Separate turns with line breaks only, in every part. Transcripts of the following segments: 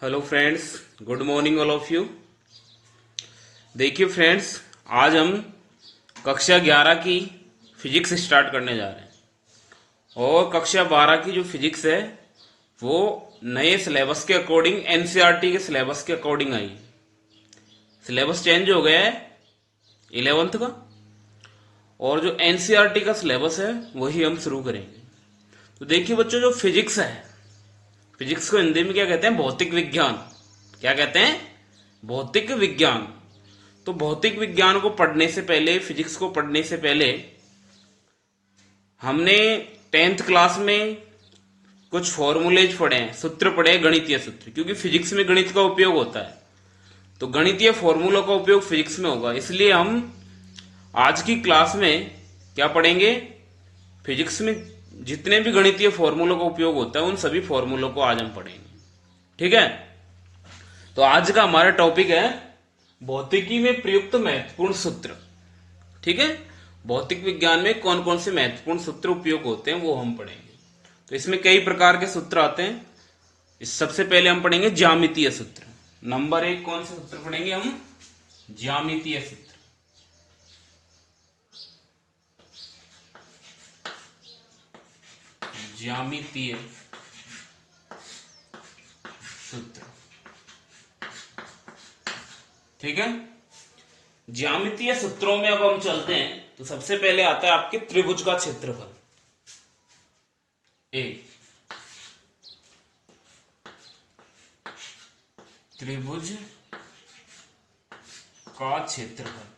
Hello friends, good morning all of you. देखिए friends, आज हम कक्षा 11 की फिजिक्स स्टार्ट करने जा रहे हैं और कक्षा 12 की जो फिजिक्स है वो नए सिलेबस के अकॉर्डिंग एनसीईआरटी के सिलेबस के अकॉर्डिंग आई। सिलेबस चेंज हो गया है 11th का और जो एनसीईआरटी का सिलेबस है वही हम शुरू करेंगे। तो देखिए बच्चों, जो फिजिक्स है, फिजिक्स को हिंदी में क्या कहते हैं? भौतिक विज्ञान। क्या कहते हैं? भौतिक विज्ञान। तो भौतिक विज्ञान को पढ़ने से पहले, फिजिक्स को पढ़ने से पहले हमने 10th क्लास में कुछ फॉर्मूलेज पढ़े हैं, सूत्र पढ़े हैं, गणितीय सूत्र, क्योंकि फिजिक्स में गणित का उपयोग होता है तो गणितीय फॉर्मूलों का उपयोग फिजिक्स में होगा। इसलिए हम आज की क्लास में क्या पढ़ेंगे? फिजिक्स में जितने भी गणितीय फॉर्मूलों का उपयोग होता है उन सभी फॉर्मूलों को आज हम पढ़ेंगे। ठीक है? तो आज का हमारा टॉपिक है भौतिकी में प्रयुक्त महत्वपूर्ण सूत्र। ठीक है? भौतिक विज्ञान में कौन कौन से महत्वपूर्ण सूत्र उपयोग होते हैं वो हम पढ़ेंगे। तो इसमें कई प्रकार के सूत्र आते हैं। सबसे पहले हम पढ़ेंगे ज्यामितीय सूत्र। नंबर 1 कौन से सूत्र पढ़ेंगे हम? ज्यामितीय सूत्र। ज्यामितीय सूत्र। ठीक है? ज्यामितीय सूत्रों में अब हम चलते हैं तो सबसे पहले आता है आपके त्रिभुज का क्षेत्रफल। ए, त्रिभुज का क्षेत्रफल।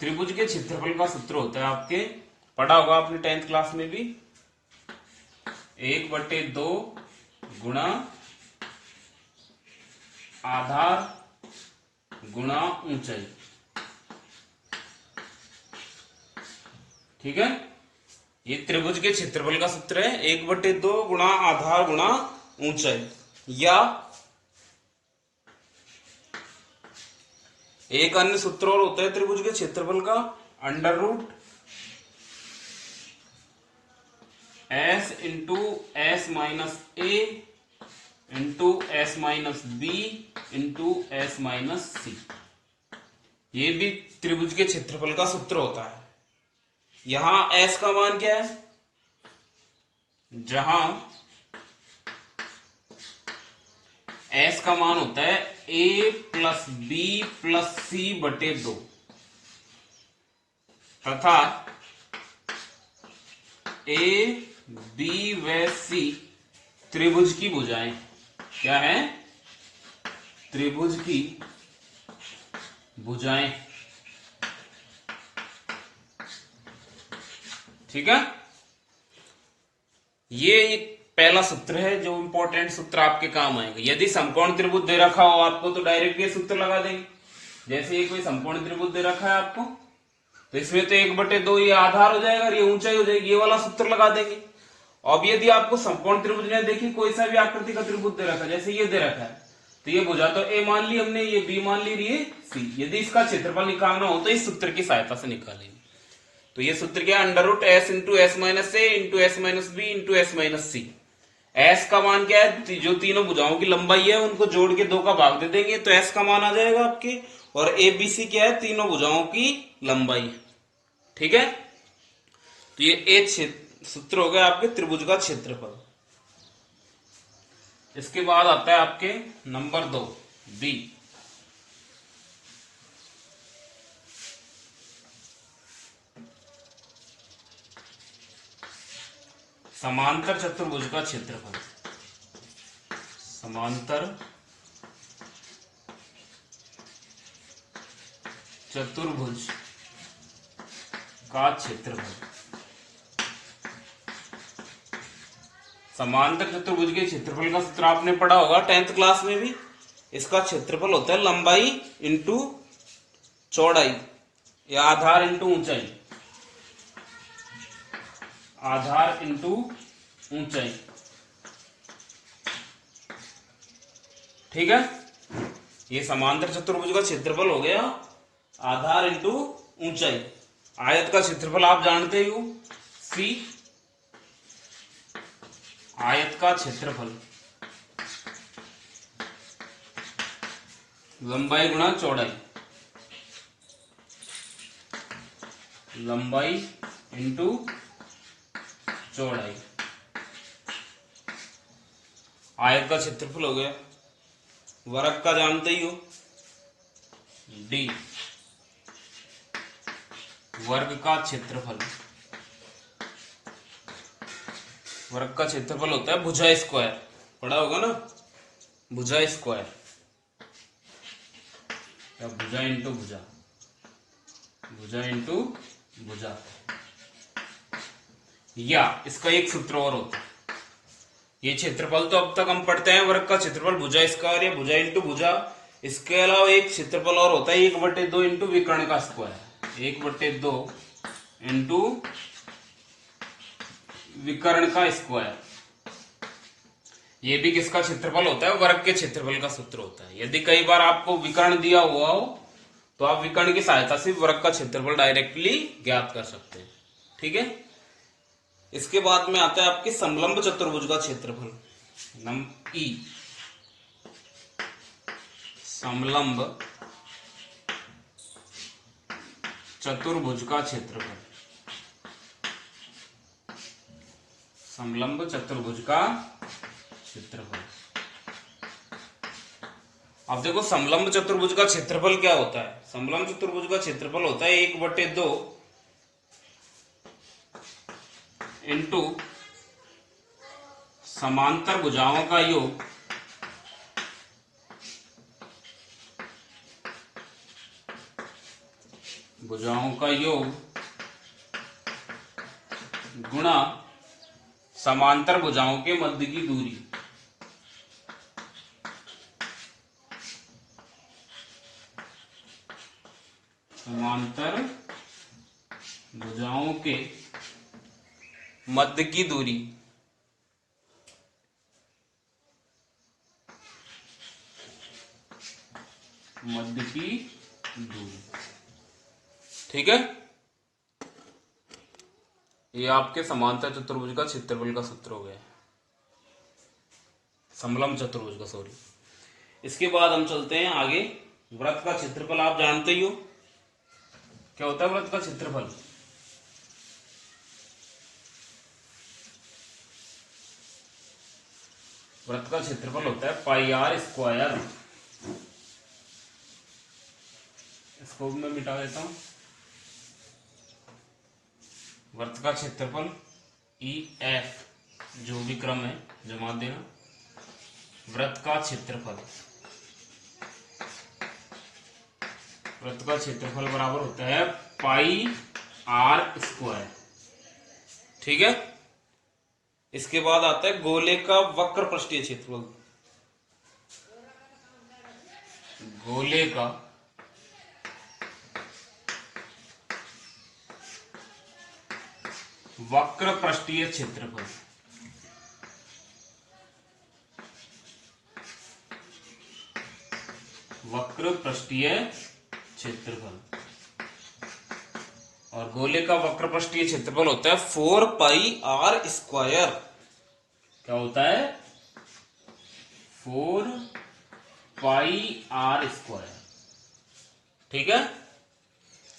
त्रिभुज के क्षेत्रफल का सूत्र होता है, आपके पढ़ा होगा आपने 10th क्लास में भी, 1/2 गुणा आधार गुणा ऊंचाई। ठीक है? ये त्रिभुज के क्षेत्रफल का सूत्र है, 1/2 गुणा आधार गुणा ऊंचाई। या एक अन्य सूत्र और होता है त्रिभुज के क्षेत्रफल का, √ S into S minus A into S minus B into S minus C. ये भी त्रिभुज के क्षेत्रफल का सूत्र होता है। यहां S का मान क्या है? जहां S का मान होता है a प्लस बी प्लस सी बटे 2 तथा a, b व c त्रिभुज की भुजाएं। क्या है? त्रिभुज की भुजाएं। ठीक है? ये एक पहला सूत्र है जो इंपॉर्टेंट सूत्र आपके काम आएगा। यदि समकोण त्रिभुज दे रखा हो आपको तो डायरेक्ट ये सूत्र लगा देंगे। जैसे ये कोई समकोण त्रिभुज दे रखा है आपको तो इसमें तो 1/2 ये आधार हो जाएगा और ये ऊंचाई हो जाएगी, ये वाला सूत्र लगा देंगे। अब यदि आपको समकोण त्रिभुज ने देखिए कोई सा भी आकृति का त्रिभुज दे रखा है, जैसे ये दे रखा है तो ये भुजा तो ए मान ली हमने, ये बी मान ली, ये सी। यदि इसका क्षेत्रफल निकालना हो तो इस सूत्र की सहायता से निकालेंगे। तो ये सूत्र क्या है? √ S into S minus A into S minus B into S minus C. S का मान क्या है? जो तीनों भुजाओं की लंबाई है उनको जोड़ के 2 का भाग दे देंगे तो S का मान आ जाएगा आपके। और ABC क्या है? तीनों भुजाओं की लंबाई। ठीक है? तो ये एक सूत्र हो गया आपके त्रिभुज का क्षेत्रफल। इसके बाद आता है आपके नंबर 2 B, समांतर चतुर्भुज का क्षेत्रफल। समांतर चतुर्भुज का क्षेत्रफल। समांतर चतुर्भुज के क्षेत्रफल का सूत्र आपने पढ़ा होगा 10th क्लास में भी। इसका क्षेत्रफल होता है लंबाई इंटू चौड़ाई या आधार इंटू ऊंचाई। आधार इंटू ऊंचाई। ठीक है? ये समांतर चतुर्भुज का क्षेत्रफल हो गया आधार इंटू ऊंचाई। आयत का क्षेत्रफल आप जानते ही हो, सी। आयत का क्षेत्रफल लंबाई गुणा चौड़ाई, लंबाई इंटू चौड़ाई, आयत का क्षेत्रफल हो गया। वर्ग का जानते ही हो, डी, वर्ग का क्षेत्रफल, वर्ग का क्षेत्रफल होता है भुजा स्क्वायर, पढ़ा होगा ना, भुजा स्क्वायर, या भुजा इंटू भुजा, भुजा इंटू भुजा। या इसका एक सूत्र और होता है, ये क्षेत्रफल तो अब तक हम पढ़ते हैं वर्ग का क्षेत्रफल भुजा स्क्वायर या भुजा इंटू भुजा। इसके अलावा एक क्षेत्रफल और होता है 1/2 इंटू विकर्ण का स्क्वायर, 1/2 इंटू विकर्ण का स्क्वायर। ये भी किसका क्षेत्रफल होता है, वर्ग के क्षेत्रफल का सूत्र होता है। यदि कई बार आपको विकर्ण दिया हुआ हो तो आप विकर्ण की सहायता से वर्ग का क्षेत्रफल डायरेक्टली ज्ञात कर सकते हैं। ठीक है, इसके बाद में आता है आपके समलंब चतुर्भुज का क्षेत्रफल, ई, समलंब चतुर्भुज का क्षेत्रफल, समलंब चतुर्भुज का क्षेत्रफल। अब देखो समलंब चतुर्भुज का क्षेत्रफल क्या होता है, समलंब चतुर्भुज का क्षेत्रफल होता है 1/2 इंटू समांतर भुजाओं का योग गुणा समांतर भुजाओं के मध्य की दूरी, समांतर भुजाओं के मध्य की दूरी, मध्य की दूरी। ठीक है, ये आपके समांतर चतुर्भुज का क्षेत्रफल का सूत्र हो गया, समलंब चतुर्भुज का, सॉरी। इसके बाद हम चलते हैं आगे। वृत्त का क्षेत्रफल आप जानते ही हो, क्या होता है वृत्त का क्षेत्रफल, वृत्त का क्षेत्रफल होता है πr²। इसको मैं मिटा देता हूं। वृत्त का क्षेत्रफल EF, जो भी क्रम है जमा देना। वृत्त का क्षेत्रफल, वृत्त का क्षेत्रफल बराबर होता है πr²। ठीक है, इसके बाद आता है गोले का वक्र पृष्ठीय क्षेत्रफल, गोले का वक्र पृष्ठीय क्षेत्रफल, वक्र पृष्ठीय क्षेत्रफल। और गोले का वक्र पृष्ठीय क्षेत्रफल होता है 4πr²। क्या होता है, 4πr²। ठीक है,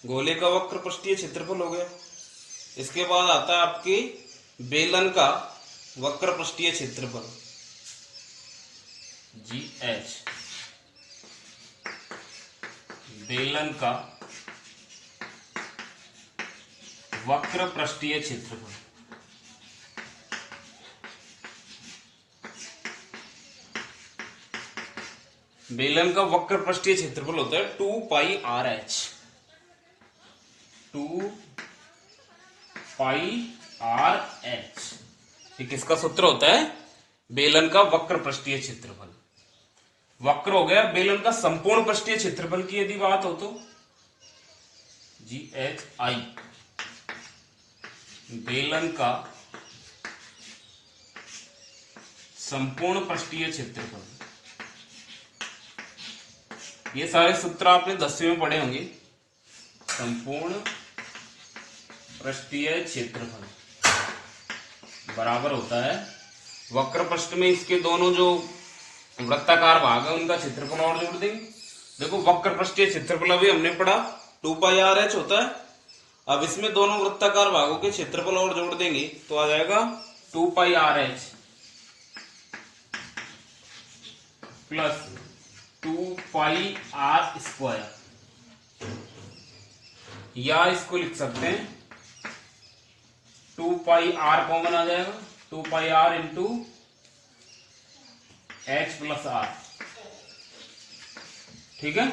गोले का वक्र पृष्ठीय क्षेत्रफल हो गया। इसके बाद आता है आपके बेलन का वक्र पृष्ठीय क्षेत्रफल, GH, बेलन का वक्र पृष्ठीय क्षेत्रफल। बेलन का वक्र पृष्ठीय क्षेत्रफल होता है 2πRH, 2πRH। ये किसका सूत्र होता है, बेलन का वक्र पृष्ठीय क्षेत्रफल। वक्र हो गया। बेलन का संपूर्ण पृष्ठीय क्षेत्रफल की यदि बात हो तो GHI, बेलन का संपूर्ण पृष्ठीय क्षेत्रफल। ये सारे सूत्र आपने 10वीं में पढ़े होंगे। संपूर्ण पृष्ठीय क्षेत्रफल बराबर होता है वक्र पृष्ठ में इसके दोनों जो वृत्ताकार भाग है उनका क्षेत्रफल और जोड़ देंगे। देखो वक्र पृष्ठीय क्षेत्रफल अभी हमने पढ़ा 2πr(h) होता है। अब इसमें दोनों वृत्ताकार भागों के क्षेत्रफल और जोड़ देंगे तो आ जाएगा 2πr(h) प्लस 2πr², या इसको लिख सकते हैं 2πr कॉमन आ जाएगा, 2πr into h plus r। ठीक है,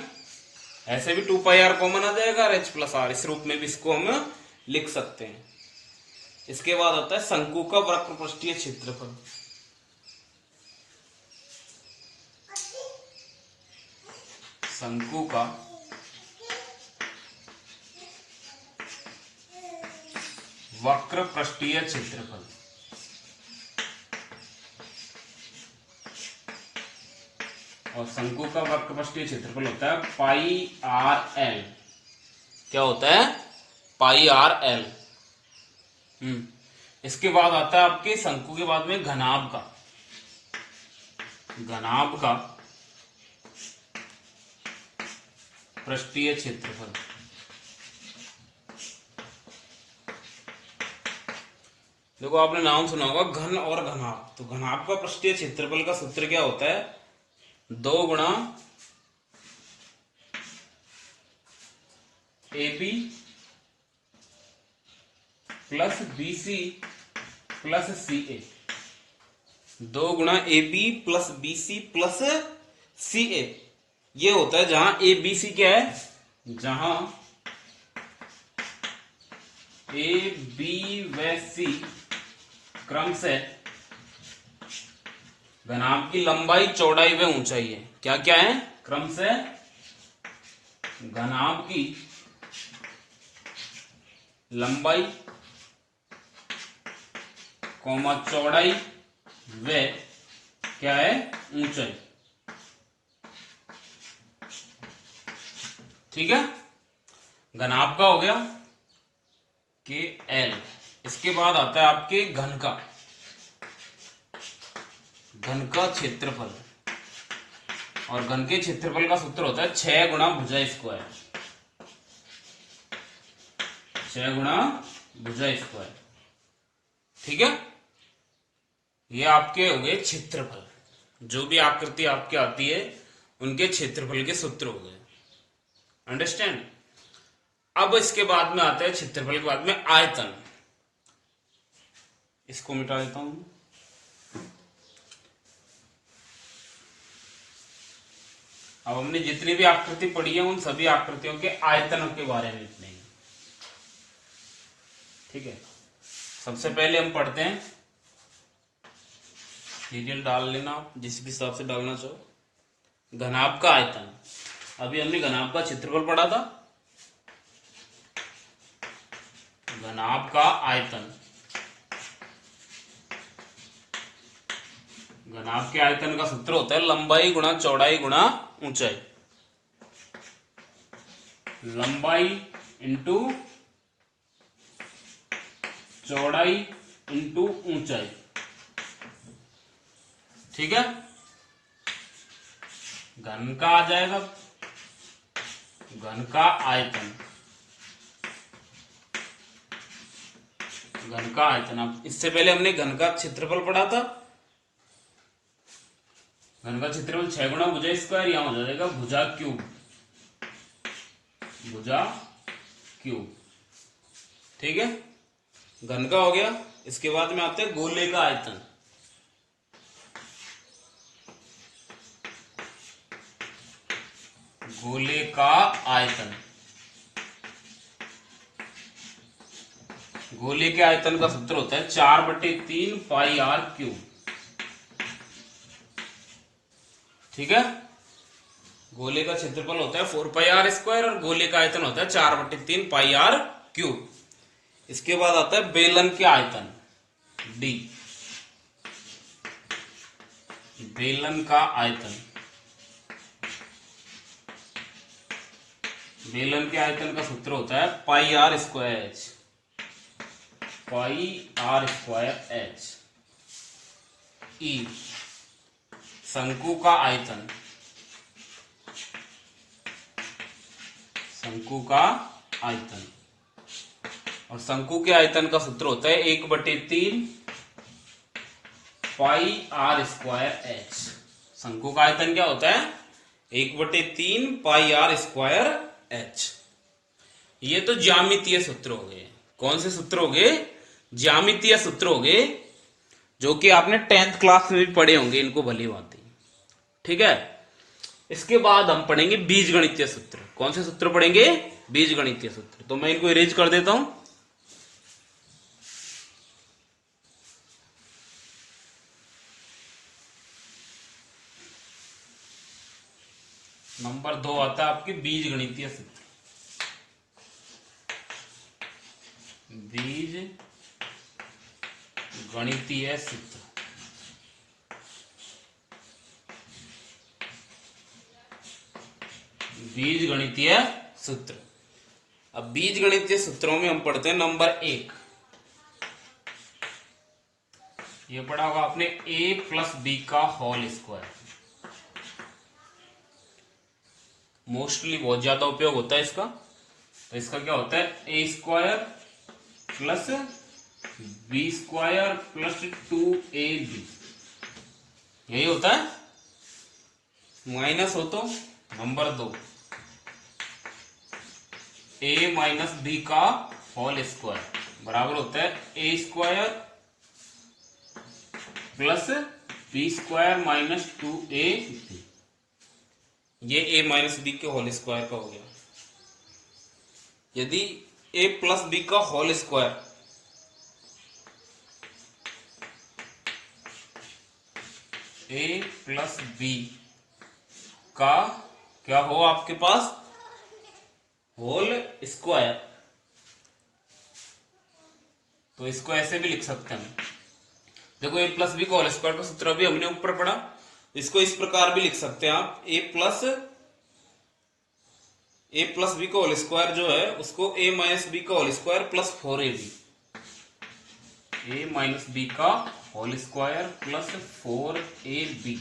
ऐसे भी 2πr कॉमन आ जाएगा और h प्लस r, इस रूप में भी इसको हम लिख सकते हैं। इसके बाद आता है शंकु का वक्र पृष्ठीय क्षेत्रफल। शंकु का वक्र पृष्ठीय क्षेत्रफल। और शंकु का वक्र पृष्ठीय क्षेत्रफल होता है πrl। क्या होता है? πrl। इसके बाद आता है आपके शंकु के बाद में घनाभ का। घनाभ का पृष्ठीय क्षेत्रफल। देखो आपने नाम सुना होगा घन और घनाभ। तो घनाभ का पृष्ठीय क्षेत्रफल का सूत्र क्या होता है? 2 गुणा AB plus BC plus CA। 2 गुणा AB plus BC plus CA। ये होता है जहां ABC क्या है? जहां A, B व C क्रम से घनाभ की लंबाई, चौड़ाई व ऊंचाई है। क्या क्या है? क्रम से घनाभ की लंबाई, चौड़ाई व क्या है? ऊंचाई। ठीक है, घनाभ का हो गया KL। इसके बाद आता है आपके घन का क्षेत्रफल। और घन के क्षेत्रफल का सूत्र होता है 6 गुणा भुजा स्क्वायर। 6 गुणा भुजा स्क्वायर। ठीक है, ये आपके हो गए क्षेत्रफल। जो भी आकृति आपके आती है उनके क्षेत्रफल के सूत्र हो गए। अंडरस्टैंड? अब इसके बाद में आता है क्षेत्रफल के बाद में आयतन। इसको मिटा देता हूं। अब हमने जितनी भी आकृति पढ़ी है उन सभी आकृतियों के आयतनों के बारे में लिखने हैं। ठीक है, सबसे पहले हम पढ़ते हैं, सीरियल डाल लेना आप जिस भी हिसाब से डालना चाहो। घनाभ का आयतन। अभी हमने घनाभ का क्षेत्रफल पढ़ा था। घनाभ का आयतन। घनाभ के आयतन का सूत्र होता है लंबाई गुणा चौड़ाई गुणा ऊंचाई। लंबाई इंटू चौड़ाई इंटू ऊंचाई। ठीक है, घन का आ जाएगा घन का आयतन। घन का आयतन। अब इससे पहले हमने घन का क्षेत्रफल पढ़ा था। घन का क्षेत्रफल 6 गुणा भुजा स्क्वायर, यहां हो जाएगा भुजा क्यूब। भुजा क्यूब। ठीक है, घन का हो गया। इसके बाद में आते हैं गोले का आयतन। गोले का आयतन। गोले के आयतन का सूत्र होता है 4/3 πr³। ठीक है, गोले का क्षेत्रफल होता है 4πr² और गोले का आयतन होता है 4/3 πr³। इसके बाद आता है बेलन के आयतन D। बेलन का आयतन। बेलन के आयतन का सूत्र होता है πr²h। πr²h। ई शंकु का आयतन, शंकु का आयतन। और शंकु के आयतन का सूत्र होता है 1/3 पाई आर स्क्वायर एच। शंकु का आयतन क्या होता है? 1/3 पाई आर स्क्वायर एच। ये तो ज्यामितीय सूत्र हो गए। कौन से सूत्र हो गए? ज्यामितीय सूत्र हो गए, जो कि आपने 10th क्लास में भी पढ़े होंगे इनको भली भांति। ठीक है, इसके बाद हम पढ़ेंगे बीजगणितीय सूत्र। कौन से सूत्र पढ़ेंगे? बीजगणितीय सूत्र। तो मैं इनको इरेज कर देता हूं। नंबर 2 आता है आपके बीजगणितीय सूत्र। बीज गणितीय सूत्र। बीज गणितीय सूत्र। अब बीज गणितीय सूत्रों में हम पढ़ते हैं नंबर 1। ये पढ़ा होगा आपने a प्लस बी का होल स्क्वायर। मोस्टली बहुत ज्यादा उपयोग होता है इसका। तो इसका क्या होता है? a square plus B square plus 2ab, यही होता है। माइनस हो तो नंबर 2 a माइनस बी का होल स्क्वायर बराबर होता है a square plus B square minus 2ab। ये a माइनस बी के होल स्क्वायर का हो गया। यदि a प्लस बी का whole square a plus B का क्या हो आपके पास? होल स्क्वायर, तो इसको ऐसे भी लिख सकते हैं। देखो a प्लस बी का होल स्क्वायर का सूत्र भी हमने ऊपर पढ़ा। इसको इस प्रकार भी लिख सकते हैं आप, a प्लस बी का होल स्क्वायर जो है उसको a माइनस बी का whole square plus 4ab, a minus B का होल स्क्वायर प्लस 4ab,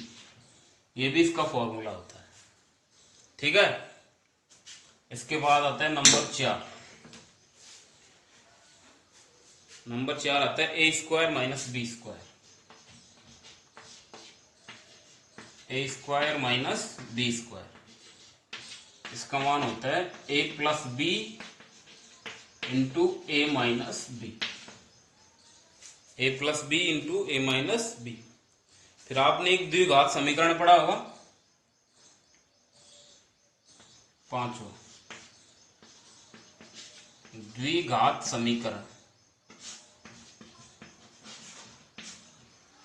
ये भी इसका फॉर्मूला होता है। ठीक है, इसके बाद आता है नंबर 4। नंबर 4 आता है a square minus B square, a square minus B square. इसका मान होता है a plus B into A minus B, a plus B into A minus B. फिर आपने एक द्विघात समीकरण पढ़ा होगा, 5वां द्विघात समीकरण।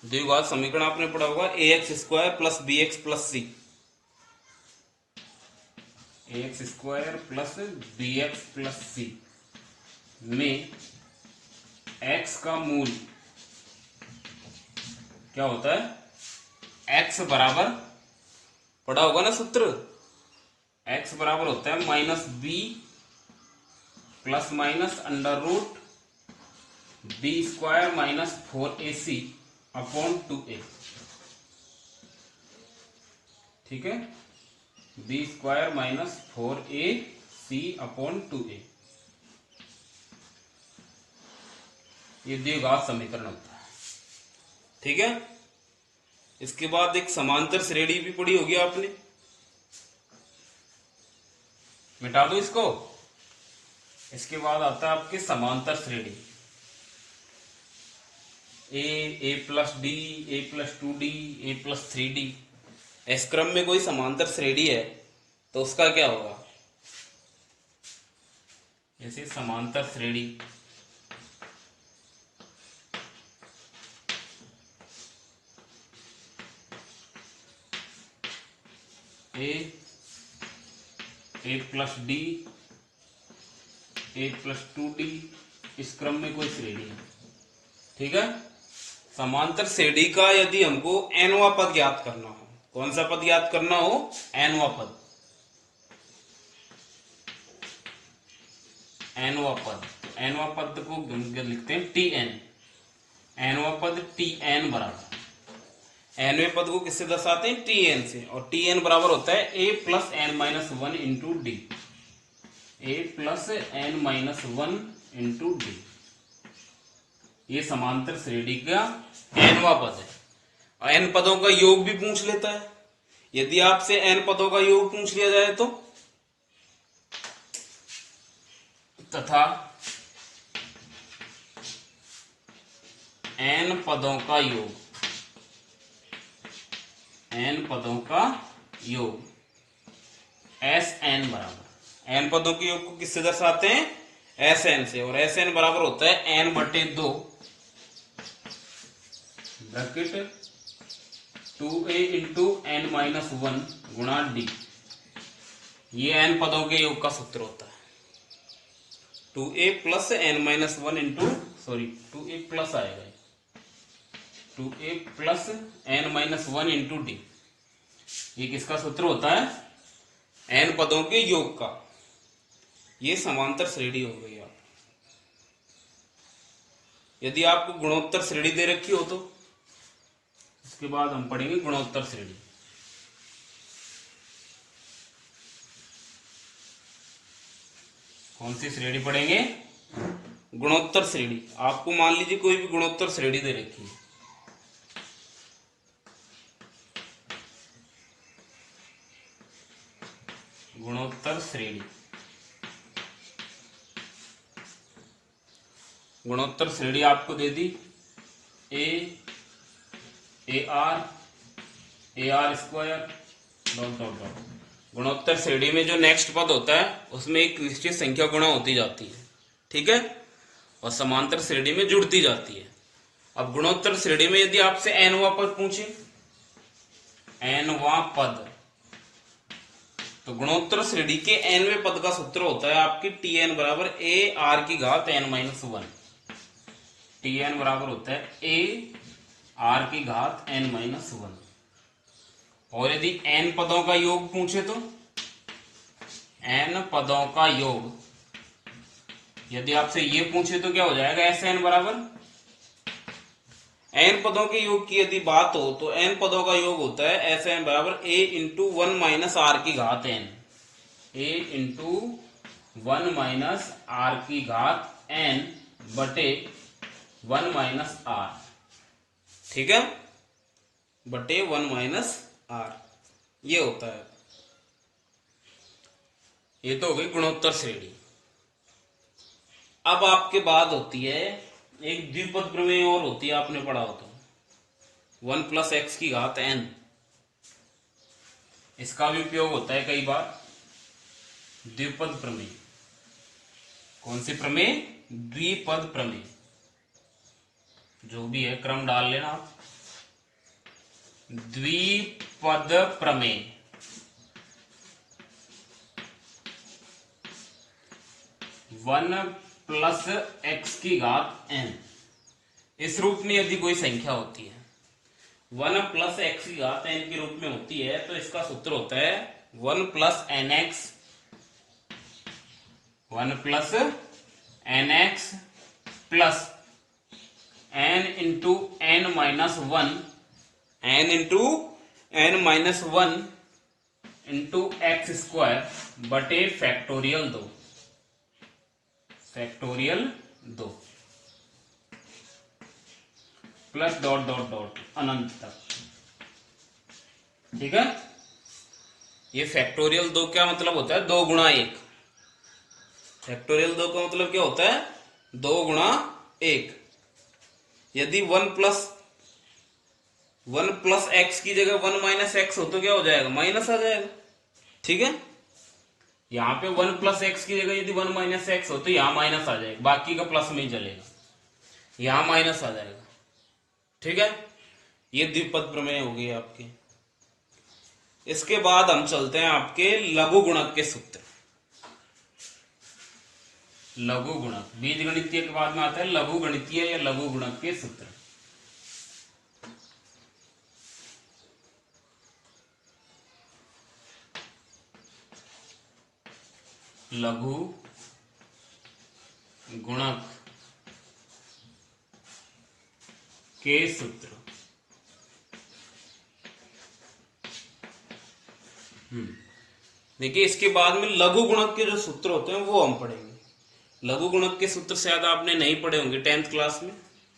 द्विघात समीकरण आपने पढ़ा होगा ax square plus B X plus C, ax square plus B X plus C में x का मूल क्या होता है? x बराबर, पढ़ा होगा ना सूत्र, x बराबर होता है minus B plus minus under root B square minus 4ac upon 2a। ठीक है, B square minus 4ac upon 2a, ये द्विघात समीकरण होता है। ठीक है, इसके बाद एक समांतर श्रेणी भी पढ़ी होगी आपने, मिटा दो इसको। इसके बाद आता है आपके समांतर श्रेणी, a plus D, a plus 2d, a plus 3d। इस क्रम में कोई समांतर श्रेणी है तो उसका क्या होगा? जैसे समांतर श्रेणी a plus D, a plus 2d, इस क्रम में कोई श्रेणी है। ठीक है, समांतर श्रेणी का यदि हमको nवां पद ज्ञात करना हो, कौन सा पद ज्ञात करना हो? nवां पद, nवां पद। nवां पद को लिखते हैं tn, nवां पद tn बराबर nवें पद को किससे दर्शाते हैं? tn से, और tn बराबर होता है a plus N minus one into D. a plus N minus one into D, ये समांतर श्रेणी का nवां पद है। और n पदों का योग भी पूछ लेता है। यदि आपसे n पदों का योग पूछ लिया जाए तो, तथा n पदों का योग, n पदों का योग Sn बराबर, n पदों के योग को किससे दर्शाते हैं? Sn से, और Sn बराबर होता है n बटे दो bracket 2a into N minus one गुणा डी। ये n पदों के योग का सूत्र होता है। 2a plus N minus one into, sorry 2a plus आएगा, 2a plus N minus one into D, ये किसका सूत्र होता है? n पदों के योग का। ये समांतर श्रेणी हो गई। आप यदि आपको गुणोत्तर श्रेणी दे रखी हो तो इसके बाद हम पढ़ेंगे गुणोत्तर श्रेणी। कौन सी श्रेणी पढ़ेंगे? गुणोत्तर श्रेणी। आपको मान लीजिए कोई भी गुणोत्तर श्रेणी दे रखी है, गुणोत्तर श्रेणी। गुणोत्तर श्रेणी आपको दे दी A R square dot dot dot. गुणोत्तर श्रेणी में जो नेक्स्ट पद होता है उसमें एक निश्चित संख्या गुणा होती जाती है, ठीक है, और समांतर श्रेणी में जुड़ती जाती है। अब गुणोत्तर श्रेणी में यदि आपसे nवां पद पूछे, nवां पद, तो गुणोत्तर श्रेणी के nवें पद का सूत्र होता है आपकी tn बराबर a r की घात n माइनस वन। tn बराबर होता है a r की घात n माइनस वन। और यदि n पदों का योग पूछे तो n पदों का योग, यदि आपसे ये पूछे तो क्या हो जाएगा? Sn बराबर, n पदों के योग की यदि बात हो तो n पदों का योग होता है Sn बराबर a into one minus R की घात n, a into one minus R की घात n बटे वन माइनस आर, ठीक है, बटे वन माइनस आर, ये होता है। ये तो हो गई गुणोत्तर श्रेणी। अब आपके बाद होती है एक द्विपद प्रमेय और होती है, आपने पढ़ा हो तो, वन प्लस एक्स की घात n। इसका भी उपयोग होता है कई बार, द्विपद प्रमेय। कौन सी प्रमेय? द्विपद प्रमेय। जो भी है क्रम डाल लेना आप। द्विपद प्रमेय, वन प्लस एक्स की घात n, इस रूप में यदि कोई संख्या होती है, वन प्लस एक्स की घात n के रूप में होती है, तो इसका सूत्र होता है one plus N X, one plus N X plus n into N minus one, n into N minus one into X square बटे फैक्टोरियल दो, फैक्टोरियल दो, प्लस डॉट डॉट डॉट अनंत तक, ठीक है। ये फैक्टोरियल दो क्या मतलब होता है? दो गुणा एक। फैक्टोरियल दो का मतलब क्या होता है? दो गुणा एक। यदि वन प्लस एक्स की जगह वन माइनस एक्स हो तो क्या हो जाएगा? माइनस आ जाएगा, ठीक है। यहां पे वन प्लस एक्स की जगह यदि वन माइनस एक्स हो तो यहां माइनस आ जाएगा, बाकी का प्लस में ही चलेगा, यहां माइनस आ जाएगा, ठीक है। ये द्विपद प्रमेय हो गई आपकी। इसके बाद हम चलते हैं आपके लघु गुणक के सूत्र। लघु गुणक, बीज गणितीय के बाद में आता है लघु गणितीय या लघु गुणक के सूत्र। लघु गुणक के सूत्र। देखिए इसके बाद में लघु गुणक के जो सूत्र होते हैं वो हम पढ़ेंगे। लघु गुणक के सूत्र शायद आपने नहीं पढ़े होंगे 10th क्लास में।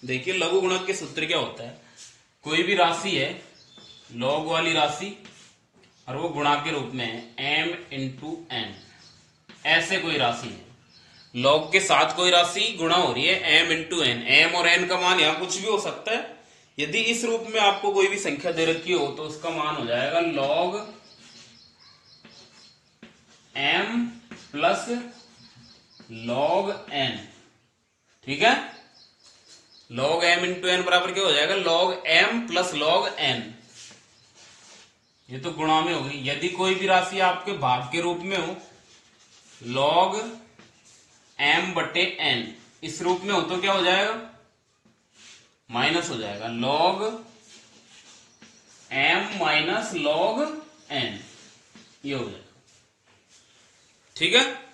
देखिए लघु गुणक के सूत्र क्या होता है, कोई भी राशि है लॉग वाली राशि और वो गुणा के रूप में है m इंटू एन, ऐसे कोई राशि है लॉग के साथ कोई राशि गुणा हो रही है m इंटू एन, एम और एन का मान यहाँ कुछ भी हो सकता है। यदि इस रूप में आपको कोई भी संख्या दे रखी हो तो उसका मान हो जाएगा log m plus log n। ठीक है, लॉग m इंटू एन बराबर क्या हो जाएगा, log m plus log n। ये तो गुणा में होगी। यदि कोई भी राशि आपके भाग के रूप में हो, लॉग m बटे n इस रूप में हो तो क्या हो जाएगा, माइनस हो जाएगा, log m minus log n, ये हो जाएगा। ठीक है,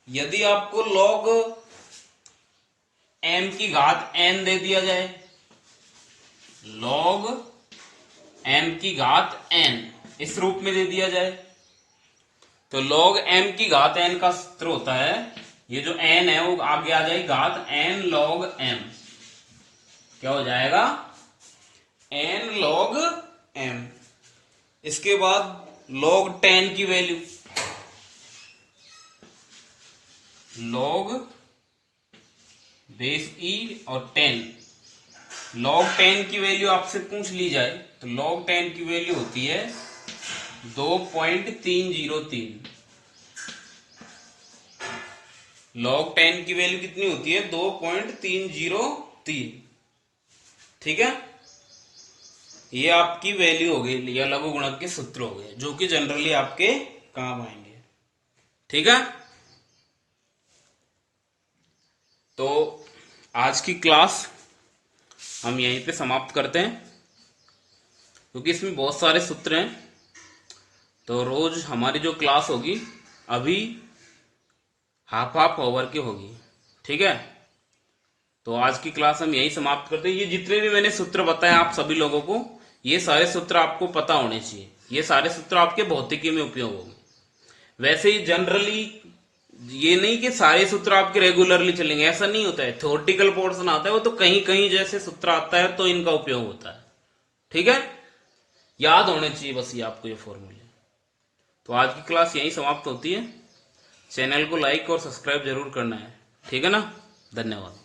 यदि आपको लॉग m की घात n दे दिया जाए, लॉग m की घात n इस रूप में दे दिया जाए, तो log m की घात n का सूत्र होता है, ये जो n है वो आगे आ जाएगी घात n log m, क्या हो जाएगा, n log m। इसके बाद log 10 की वैल्यू, log बेस e और 10, log 10 की वैल्यू आपसे पूछ ली जाए तो log 10 की वैल्यू होती है 2.303। log 10 की वैल्यू कितनी होती है, 2.303। ठीक है, ये आपकी वैल्यू हो गई या लघु गुणक के सूत्र हो गए जो कि जनरली आपके काम आएंगे। ठीक है, तो आज की क्लास हम यहीं पे समाप्त करते हैं क्योंकि इसमें बहुत सारे सूत्र हैं। तो रोज हमारी जो क्लास होगी अभी हाफ आवर की होगी। ठीक है, तो आज की क्लास हम यही समाप्त करते हैं। ये जितने भी मैंने सूत्र बताए आप सभी लोगों को, ये सारे सूत्र आपको पता होने चाहिए। ये सारे सूत्र आपके भौतिकी में उपयोग होंगे। वैसे ही जनरली ये नहीं कि सारे सूत्र आपके रेगुलरली चलेंगे, ऐसा नहीं होता है। थ्योरेटिकल पोर्शन आता है वो तो कहीं कहीं जैसे सूत्र आता है तो इनका उपयोग होता है। ठीक है, याद होने चाहिए बस ये आपको ये फॉर्मूले। तो आज की क्लास यहीं समाप्त होती है। चैनल को लाइक और सब्सक्राइब जरूर करना है। ठीक है ना, धन्यवाद।